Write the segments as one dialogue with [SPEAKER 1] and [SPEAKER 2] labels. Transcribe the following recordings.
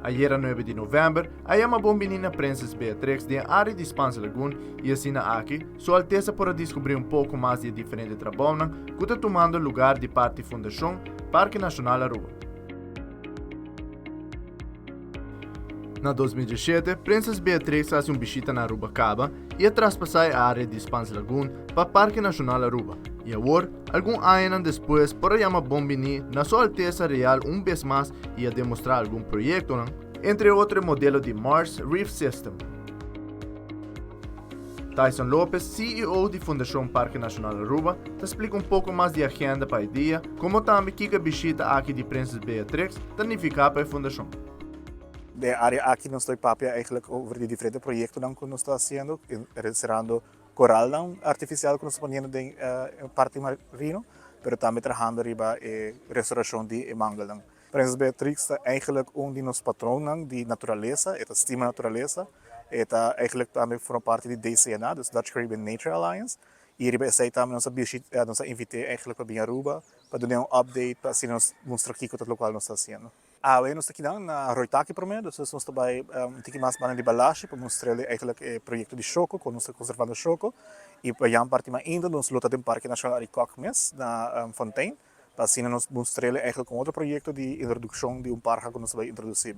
[SPEAKER 1] Ayer, a 9 de novembro, a uma bombinina Princess Beatrix de área de Spanse Lagoon e assina aqui, Sua Alteza para descobrir um pouco mais de diferente trabalho que está tomando lugar de parte da Fundação Parque Nacional Aruba. Na 2017, Princess Beatrix faz visita na Aruba Caba e traspassar a área de Spanse Lagoon para Parque Nacional Aruba. E agora, alguns anos depois, para chamar Bombini na Sua Alteza Real vez mais e a demonstrar algum projeto, entre outros modelo de Mars Reef System. Tyson Lopes, CEO da Fundação Parque Nacional Aruba, te explica um pouco mais de agenda para o dia, como também que a visita aqui de Princess Beatrix significa para a Fundação.
[SPEAKER 2] De área aqui nós estamos papia eigenlijk over de diferentes projetos que nós estamos fazendo, serando coral artificial que nós estamos fazendo em parte marino, mas também trabalhando riba restauração de mangal. Princess Beatrix é eigenlijk de nossos patrões de natureza, é estima natureza, é eigenlijk também forma parte de DCNA, dus Dutch Caribbean Nature Alliance, e riba essa também nós invitei eigenlijk para vir Aruba, para dar update, para assim nós mostrar aqui o local nós estamos fazendo. Nós estamos aqui na Roitaki primeiro, dus nós estamos bij tiki mas para de balagem para mostrar eigenlijk o projeto de choco, com nós conservando choco, e para já parte mais ainda nós luta de Parque Nacional Arikok mes na Fontaine, para assim nós mostrar eigenlijk outro projeto de introdução de parque que nós vai introduzir.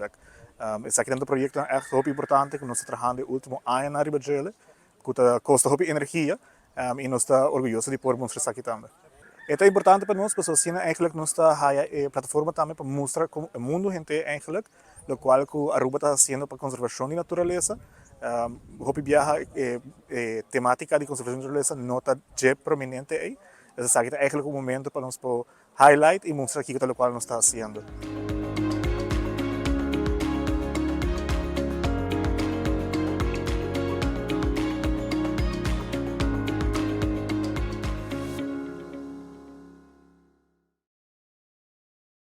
[SPEAKER 2] Esse aqui é um projeto echt muito importante que nós estamos trabalhando no último ano na Ribagele, que custa muito energia, e nós estamos orgulhosos de poder mostrar aqui também. É importante para nós, porque assim, eigenlijk nós estamos a plataforma também para mostrar como o mundo gente eigenlijk, o qual que Aruba está fazendo para a conservação da natureza. Hopi viaja temática de conservação da natureza não está prominente aí. Então, é eigenlijk um momento para nós highlight e mostrar aqui o qual nós estamos fazendo.